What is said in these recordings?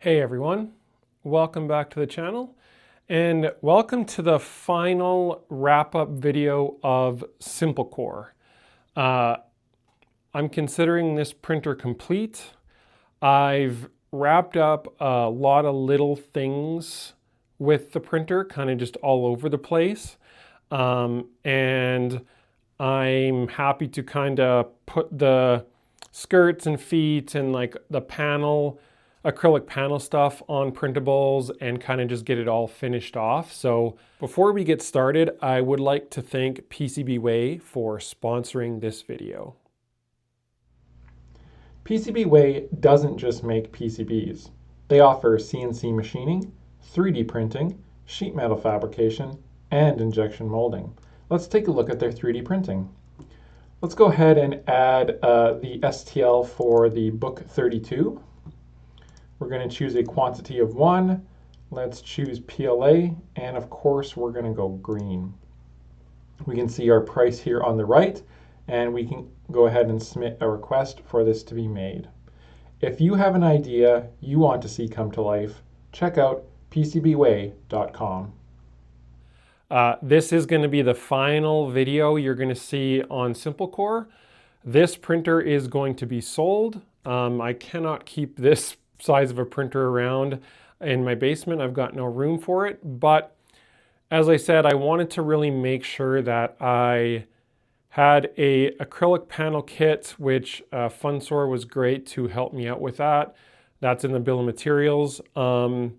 Hey everyone, welcome back to the channel and welcome to the final wrap-up video of SimpleCore. I'm considering this printer complete. I've wrapped up a lot of little things with the printer, kind of just all over the place. And I'm happy to kind of put the skirts and feet and like the acrylic panel stuff on printables and kind of just get it all finished off. So before we get started, I would like to thank PCBWay for sponsoring this video. PCBWay doesn't just make PCBs. They offer CNC machining, 3D printing, sheet metal fabrication, and injection molding. Let's take a look at their 3D printing. Let's go ahead and add the STL for the book 32. We're going to choose a quantity of 1. Let's choose PLA, and of course we're going to go green. We can see our price here on the right, and we can go ahead and submit a request for this to be made. If you have an idea you want to see come to life, check out PCBWay.com. This is going to be the final video you're going to see on SimpleCore. This printer is going to be sold. I cannot keep this size of a printer around in my basement. I've got no room for it. But as I said, I wanted to really make sure that I had a acrylic panel kit, which Funsor was great to help me out with that. That's in the bill of materials. I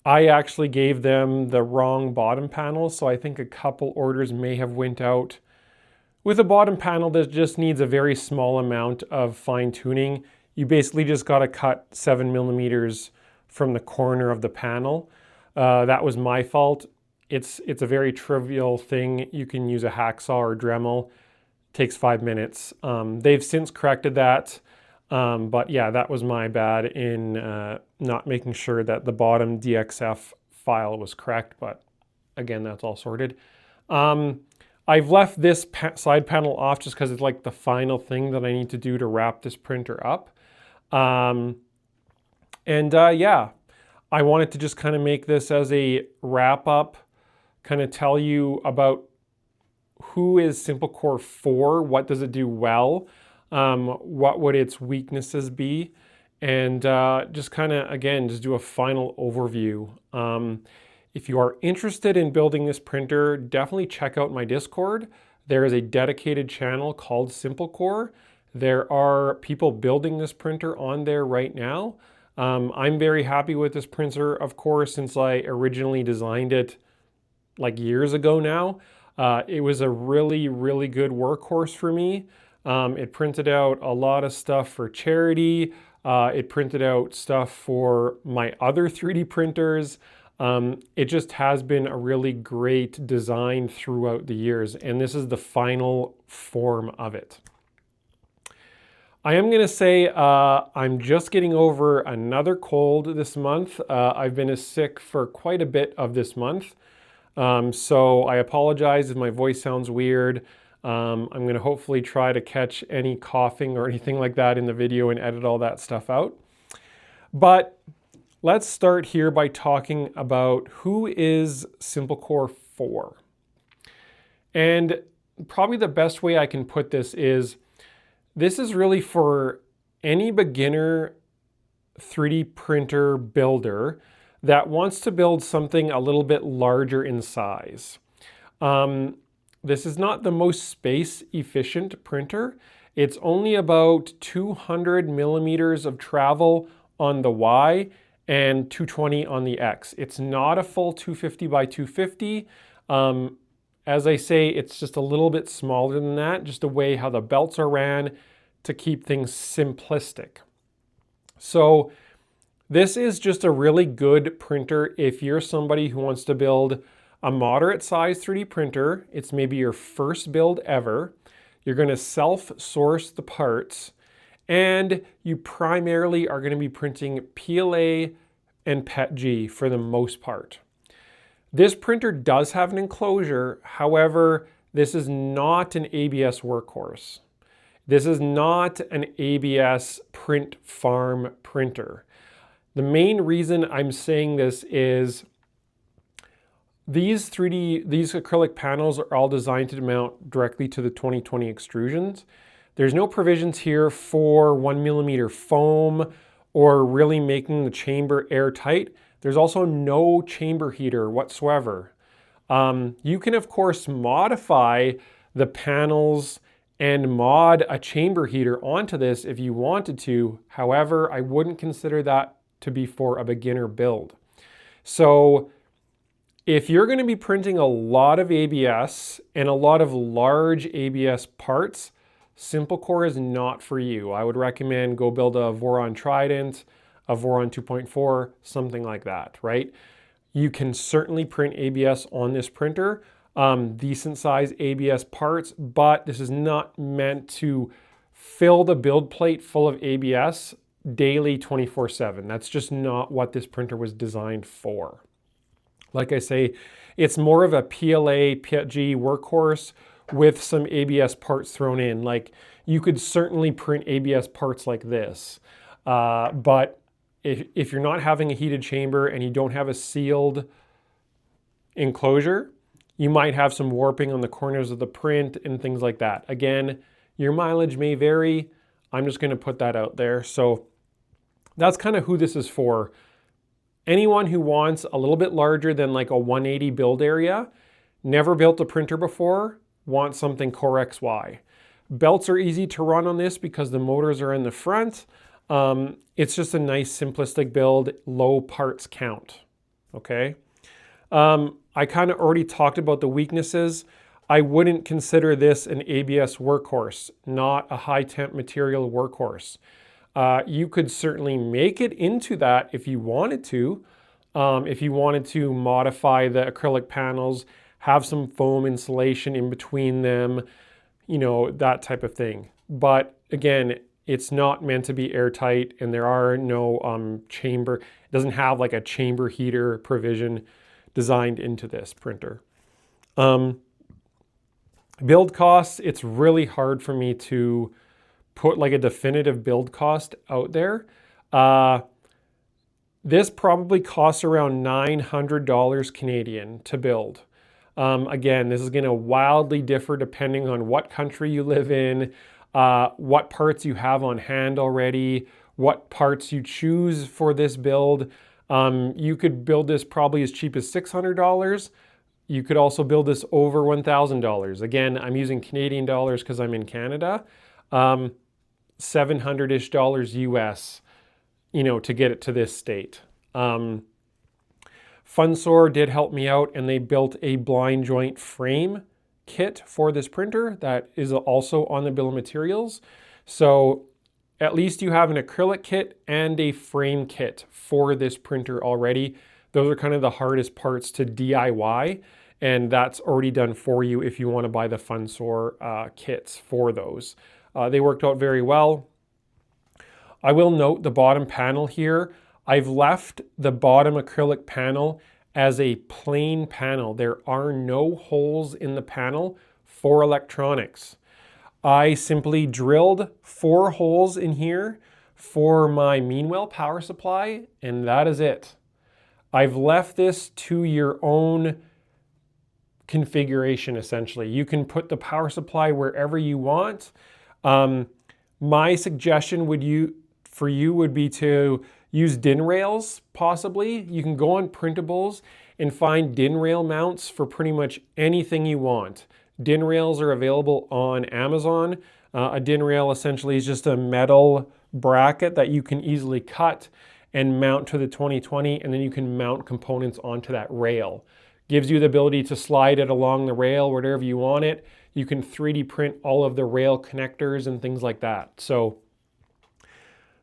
actually gave them the wrong bottom panel, so I think a couple orders may have went out with a bottom panel that just needs a very small amount of fine tuning. You basically just got to cut 7 millimeters from the corner of the panel. That was my fault. It's a very trivial thing. You can use a hacksaw or Dremel. It takes 5 minutes. They've since corrected that. But yeah, that was my bad in not making sure that the bottom DXF file was correct. But again, that's all sorted. I've left this side panel off just because it's like the final thing that I need to do to wrap this printer up. Yeah, I wanted to just kind of make this as a wrap up, kind of tell you about who is SimpleCore for, what does it do well, what would its weaknesses be, and just kind of, again, just do a final overview. If you are interested in building this printer, definitely check out my Discord. There is a dedicated channel called SimpleCore. There are people building this printer on there right now. I'm very happy with this printer, of course, since I originally designed it like years ago now. It was a really, really good workhorse for me. It printed out a lot of stuff for charity. It printed out stuff for my other 3D printers. It just has been a really great design throughout the years, and this is the final form of it. I am going to say I'm just getting over another cold this month. I've been sick for quite a bit of this month. So I apologize if my voice sounds weird. I'm going to hopefully try to catch any coughing or anything like that in the video and edit all that stuff out. But let's start here by talking about who is SimpleCore for. And probably the best way I can put this is really for any beginner 3D printer builder that wants to build something a little bit larger in size. This is not the most space efficient printer. It's only about 200 millimeters of travel on the Y and 220 on the X. It's not a full 250 by 250. As I say, it's just a little bit smaller than that, just the way how the belts are ran to keep things simplistic. So this is just a really good printer if you're somebody who wants to build a moderate size 3D printer. It's maybe your first build ever. You're going to self-source the parts, and you primarily are going to be printing PLA and PETG for the most part. This printer does have an enclosure. However, this is not an ABS workhorse. This is not an ABS print farm printer. The main reason I'm saying this is these acrylic panels are all designed to mount directly to the 2020 extrusions. There's no provisions here for 1mm foam or really making the chamber airtight. There's also no chamber heater whatsoever. You can of course modify the panels and mod a chamber heater onto this if you wanted to. However, I wouldn't consider that to be for a beginner build. So if you're going to be printing a lot of ABS and a lot of large ABS parts, SimpleCore is not for you. I would recommend go build a Rolohaun Trident, a Rolohaun 2.4, something like that, right? You can certainly print ABS on this printer, decent size ABS parts, but this is not meant to fill the build plate full of ABS daily 24/7. That's just not what this printer was designed for. Like I say, it's more of a PLA, PETG workhorse with some ABS parts thrown in. Like you could certainly print ABS parts like this, but if you're not having a heated chamber and you don't have a sealed enclosure, you might have some warping on the corners of the print and things like that. Again, your mileage may vary. I'm just going to put that out there. So that's kind of who this is for. Anyone who wants a little bit larger than like a 180 build area, never built a printer before, wants something Core XY. Belts are easy to run on this because the motors are in the front. It's just a nice simplistic build, low parts count, okay? I kind of already talked about the weaknesses. I wouldn't consider this an ABS workhorse, not a high temp material workhorse. You could certainly make it into that if you wanted to. If you wanted to modify the acrylic panels, have some foam insulation in between them, you know, that type of thing. But again, it's not meant to be airtight and there are no chamber. It doesn't have like a chamber heater provision designed into this printer. Build costs, it's really hard for me to put like a definitive build cost out there. This probably costs around $900 Canadian to build. Again, this is going to wildly differ depending on what country you live in, what parts you have on hand already, what parts you choose for this build. You could build this probably as cheap as $600. You could also build this over $1,000. Again, I'm using Canadian dollars because I'm in Canada. $700-ish US, you know, to get it to this state. Funsor did help me out and they built a blind joint frame kit for this printer that is also on the bill of materials. So at least you have an acrylic kit and a frame kit for this printer already. Those are kind of the hardest parts to DIY, and that's already done for you if you want to buy the Funsor kits for those. They worked out very well. I will note the bottom panel here. I've left the bottom acrylic panel as a plain panel. There are no holes in the panel for electronics. I simply drilled 4 holes in here for my Meanwell power supply, and that is it. I've left this to your own configuration, essentially. You can put the power supply wherever you want. My suggestion for you would be to use DIN rails, possibly. You can go on Printables and find DIN rail mounts for pretty much anything you want. DIN rails are available on Amazon. A DIN rail essentially is just a metal bracket that you can easily cut and mount to the 2020, and then you can mount components onto that rail. Gives you the ability to slide it along the rail wherever you want it. You can 3D print all of the rail connectors and things like that. So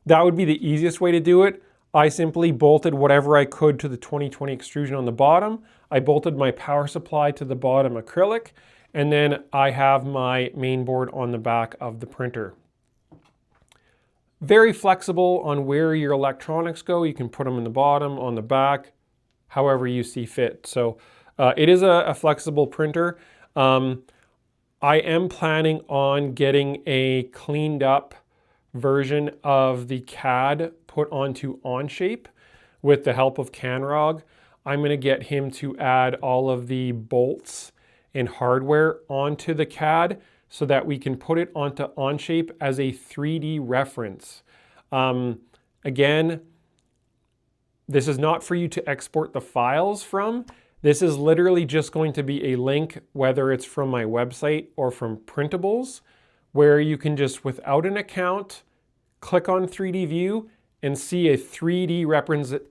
that would be the easiest way to do it. I simply bolted whatever I could to the 2020 extrusion on the bottom. I bolted my power supply to the bottom acrylic, and then I have my main board on the back of the printer. Very flexible on where your electronics go. You can put them in the bottom, on the back, however you see fit. So it is a flexible printer. I am planning on getting a cleaned up version of the CAD put onto Onshape. with the help of Canrog, I'm going to get him to add all of the bolts and hardware onto the CAD so that we can put it onto Onshape as a 3D reference. Again, this is not for you to export the files from. This is literally just going to be a link, whether it's from my website or from Printables, where you can just, without an account, click on 3D view and see a 3D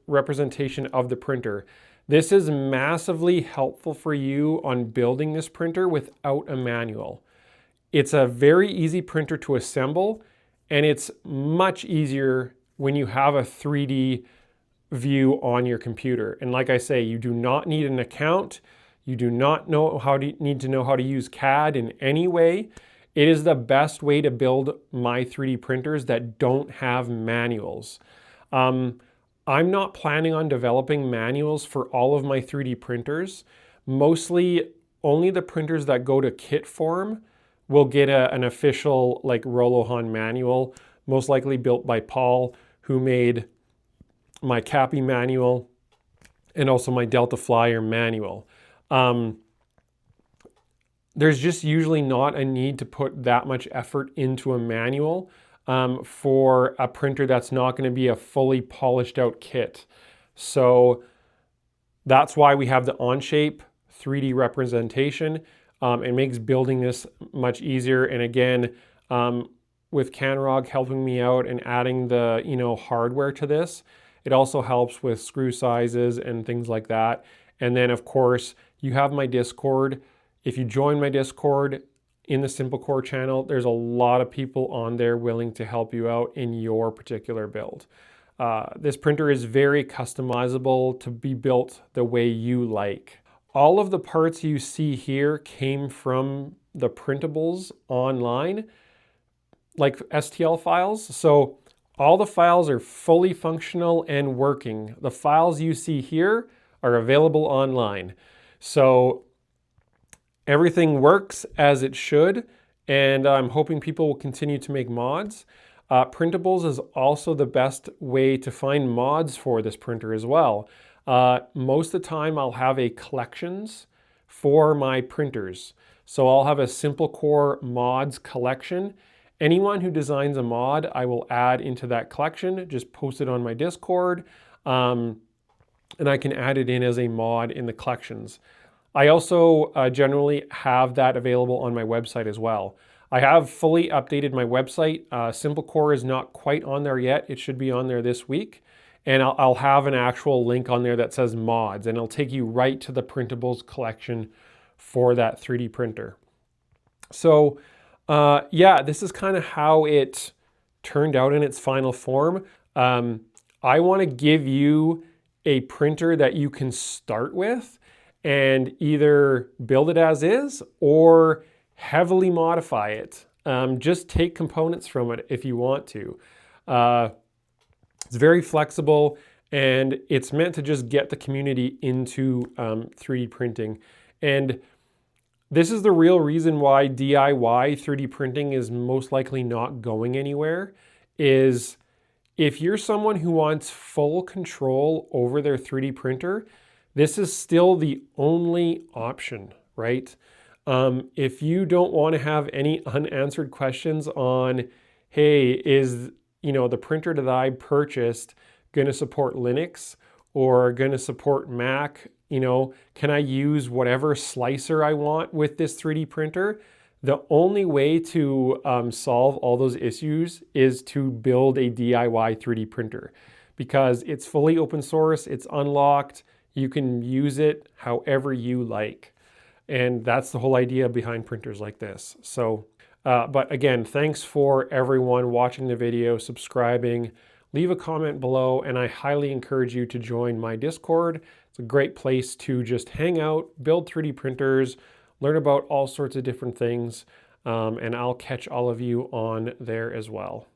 representation of the printer. This is massively helpful for you on building this printer without a manual. It's a very easy printer to assemble, and it's much easier when you have a 3D view on your computer. And like I say, you do not need an account. You do not need to know how to use CAD in any way. It is the best way to build my 3D printers that don't have manuals. I'm not planning on developing manuals for all of my 3D printers. Mostly only the printers that go to kit form will get an official like Rolohaun manual, most likely built by Paul, who made my Cappy manual and also my Delta Flyer manual. There's just usually not a need to put that much effort into a manual for a printer that's not going to be a fully polished out kit. So that's why we have the Onshape 3D representation. It makes building this much easier. And again, with Canrog helping me out and adding the hardware to this, it also helps with screw sizes and things like that. And then of course, you have my Discord. If you join my Discord in the SimpleCore channel, there's a lot of people on there willing to help you out in your particular build. This printer is very customizable to be built the way you like. All of the parts you see here came from the Printables online, like STL files. So all the files are fully functional and working. The files you see here are available online. So everything works as it should, and I'm hoping people will continue to make mods. Printables is also the best way to find mods for this printer as well. Most of the time I'll have a collections for my printers. So I'll have a SimpleCore mods collection. Anyone who designs a mod, I will add into that collection, just post it on my Discord, and I can add it in as a mod in the collections. I also generally have that available on my website as well. I have fully updated my website. SimpleCore is not quite on there yet. It should be on there this week. And I'll have an actual link on there that says mods, and it'll take you right to the Printables collection for that 3D printer. So yeah, this is kind of how it turned out in its final form. I want to give you a printer that you can start with and either build it as is or heavily modify it. Just take components from it if you want to. It's very flexible, and it's meant to just get the community into 3D printing. And this is the real reason why DIY 3D printing is most likely not going anywhere, is if you're someone who wants full control over their 3D printer, this is still the only option, right? If you don't want to have any unanswered questions on, hey, is the printer that I purchased going to support Linux or going to support Mac? Can I use whatever slicer I want with this 3D printer? The only way to solve all those issues is to build a DIY 3D printer, because it's fully open source, it's unlocked, you can use it however you like. And that's the whole idea behind printers like this. So, but again, thanks for everyone watching the video, subscribing, leave a comment below, and I highly encourage you to join my Discord. It's a great place to just hang out, build 3D printers, learn about all sorts of different things, and I'll catch all of you on there as well.